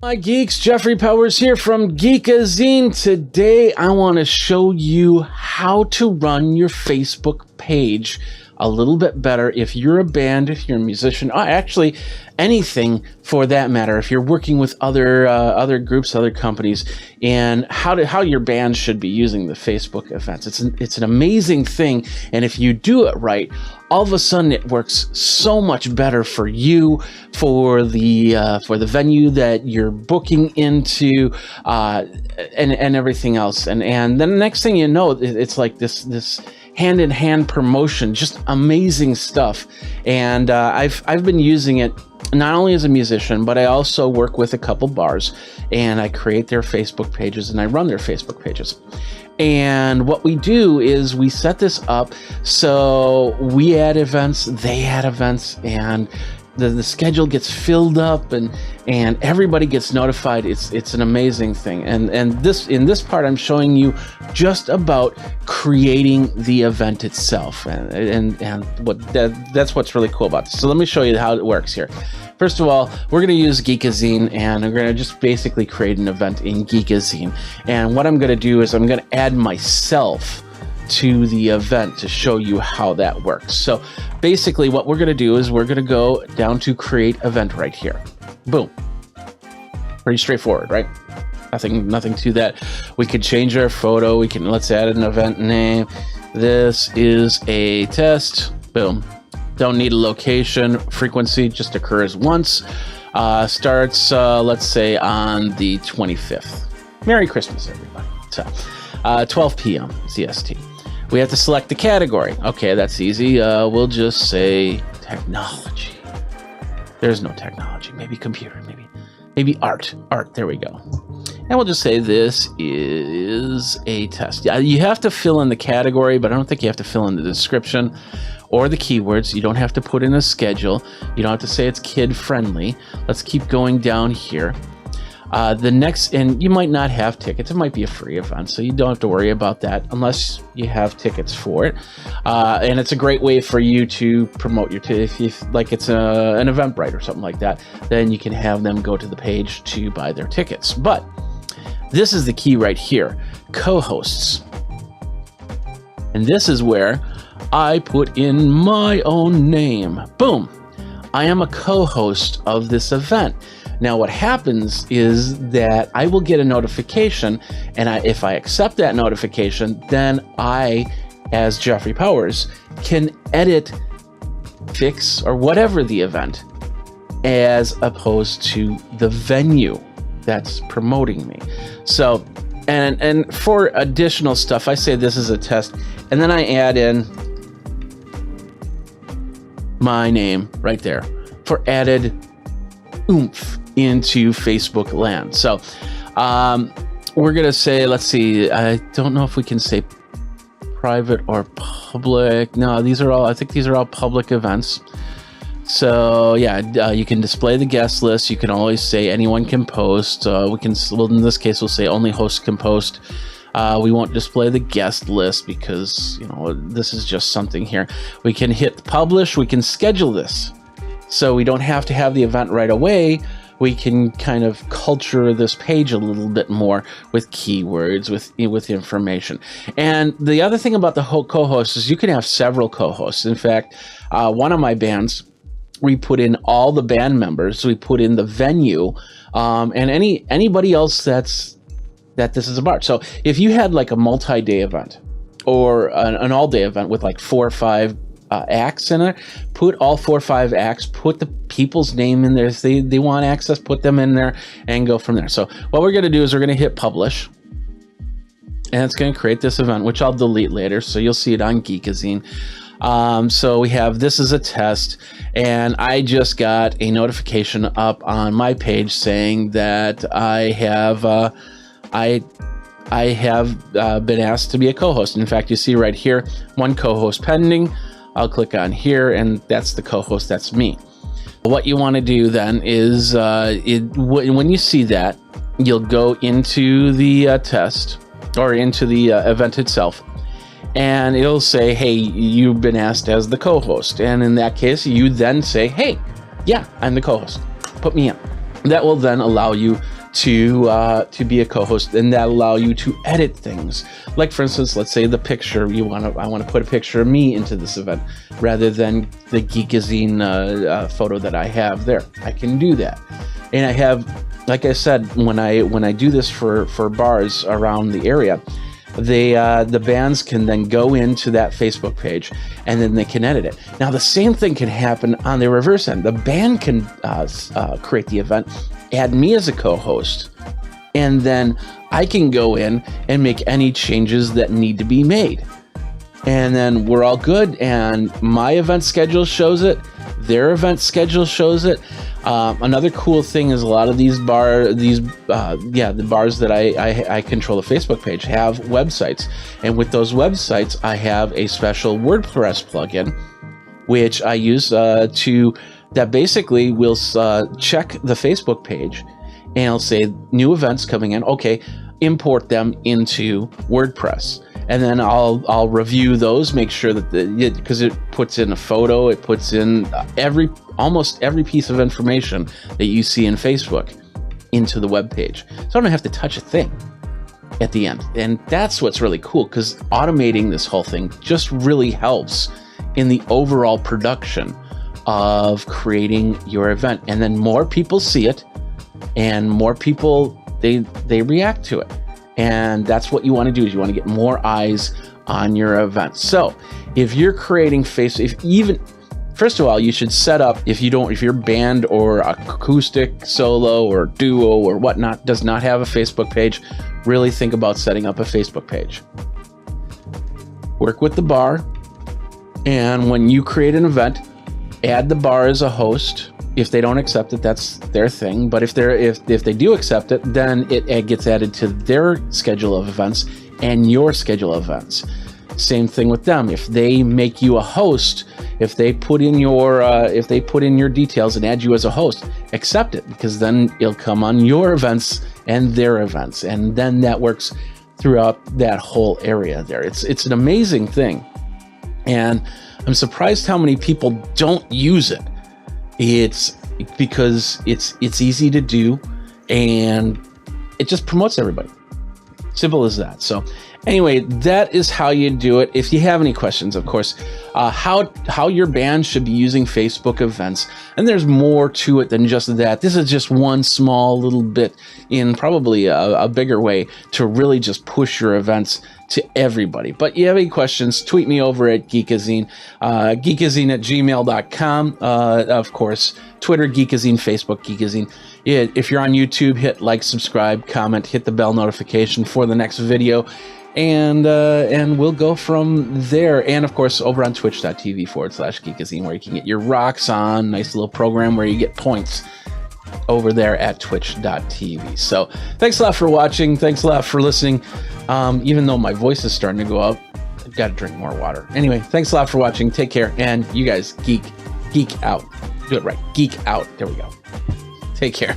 Hi geeks, Jeffrey Powers here from Geekazine. Today I want to show you how to run your Facebook page a little bit better if you're a band, if you're a musician, actually anything for that matter, if you're working with other groups, other companies, and how your band should be using the Facebook events. It's an amazing thing, and if you do it right, all of a sudden it works so much better for you, for the venue that you're booking into, and everything else. And then the next thing you know, it's like this hand-in-hand promotion, just amazing stuff. And I've been using it not only as a musician, but I also work with a couple bars, and I create their Facebook pages and I run their Facebook pages. And what we do is we set this up so we add events, they add events, and the schedule gets filled up, and everybody gets notified. It's an amazing thing. And in this part, I'm showing you just about creating the event itself, and that's what's really cool about this. So let me show you how it works here. First of all, we're going to use Geekazine, and we're going to just basically create an event in Geekazine. And what I'm going to do is I'm going to add myself to the event to show you how that works. So basically what we're going to do is we're going to go down to create event right here. Boom. Pretty straightforward, right? Nothing to that. We could change our photo. Let's add an event name. This is a test. Boom. Don't need a location. Frequency just occurs once. Starts, let's say, on the 25th. Merry Christmas, everybody. So 12 p.m. CST. We have to select the category. Okay, that's easy. We'll just say technology. There's no technology. Maybe computer. Maybe art. Art. There we go. And we'll just say this is a test. Yeah, you have to fill in the category, but I don't think you have to fill in the description or the keywords. You don't have to put in a schedule. You don't have to say it's kid friendly. Let's keep going down here. The next, and you might not have tickets. It might be a free event, so you don't have to worry about that unless you have tickets for it. And it's a great way for you to promote your if like it's an Eventbrite or something like that, then you can have them go to the page to buy their tickets. But this is the key right here, co-hosts. And this is where I put in my own name. Boom. I am a co-host of this event. Now what happens is that I will get a notification, and if I accept that notification, then I, as Jeffrey Powers, can edit, fix, or whatever the event, as opposed to the venue that's promoting me. So, and for additional stuff, I say this is a test, and then I add in my name right there for added oomph into Facebook land. So we're gonna say, let's see, I don't know if we can say private or public. No, I think these are all public events. So yeah, you can display the guest list. You can always say anyone can post. Well, in this case, we'll say only hosts can post. We won't display the guest list because, this is just something here. We can hit publish. We can schedule this. So we don't have to have the event right away. We can kind of culture this page a little bit more with keywords, with information. And the other thing about the co-host is you can have several co-hosts. In fact, one of my bands, we put in all the band members. We put in the venue, and anybody else that this is about. So if you had like a multi-day event or an all-day event with like 4 or 5 acts in it, put all 4 or 5 acts, put the people's name in there. If they want access, put them in there and go from there. So what we're going to do is we're going to hit publish, and it's going to create this event, which I'll delete later. So you'll see it on Geekazine. So we have, this is a test, and I just got a notification up on my page saying that I have been asked to be a co-host. In fact, you see right here, 1 co-host pending. I'll click on here, and that's the co-host. That's me. What you want to do then is, when you see that, you'll go into the test or into the event itself, and it'll say, hey, you've been asked as the co-host. And in that case, you then say, hey, yeah, I'm the co-host. Put me in. That will then allow you to be a co-host, and that allow you to edit things. Like for instance, let's say the picture I want to put a picture of me into this event rather than the Geekazine photo that I have there. I can do that, and I have, like I said, when I do this for bars around the area, the bands can then go into that Facebook page and then they can edit it. Now the same thing can happen on the reverse end. The band can create the event, add me as a co-host, and then I can go in and make any changes that need to be made. And then we're all good, and my event schedule shows it, their event schedule shows it. Another cool thing is a lot of the bars that I control the Facebook page have websites, and with those websites I have a special WordPress plugin which I use that basically will check the Facebook page and it'll say new events coming in. Okay, import them into WordPress. And then I'll review those, make sure that because it puts in a photo, it puts in almost every piece of information that you see in Facebook into the web page. So I don't have to touch a thing at the end. And that's what's really cool, because automating this whole thing just really helps in the overall production of creating your event. And then more people see it, and more people they react to it. And that's what you want to do, is you want to get more eyes on your event. So if you're creating first of all, you should set up, if your band or acoustic solo or duo or whatnot does not have a Facebook page, really think about setting up a Facebook page. Work with the bar, and when you create an event, add the bar as a host. If they don't accept it, that's their thing. But if they do accept it, then it gets added to their schedule of events and your schedule of events. Same thing with them. If they make you a host, if they put in your details and add you as a host, accept it, because then it'll come on your events and their events, and then that works throughout that whole area there. It's an amazing thing, and I'm surprised how many people don't use it. It's because it's easy to do, and it just promotes everybody. Simple as that. So anyway, that is how you do it. If you have any questions, of course, how your band should be using Facebook events, and there's more to it than just that. This is just one small little bit in probably a bigger way to really just push your events to everybody. But you have any questions, tweet me over at Geekazine, geekazine@gmail.com. Of course, Twitter, Geekazine, Facebook, Geekazine. If you're on YouTube, hit like, subscribe, comment, hit the bell notification for the next video, and we'll go from there. And of course, over on twitch.tv/Geekazine, where you can get your rocks on, nice little program where you get points over there at twitch.tv. So thanks a lot for watching. Thanks a lot for listening. Even though my voice is starting to go up, I've got to drink more water. Anyway, thanks a lot for watching. Take care. And you guys, geek out. Do it right. Geek out. There we go. Take care.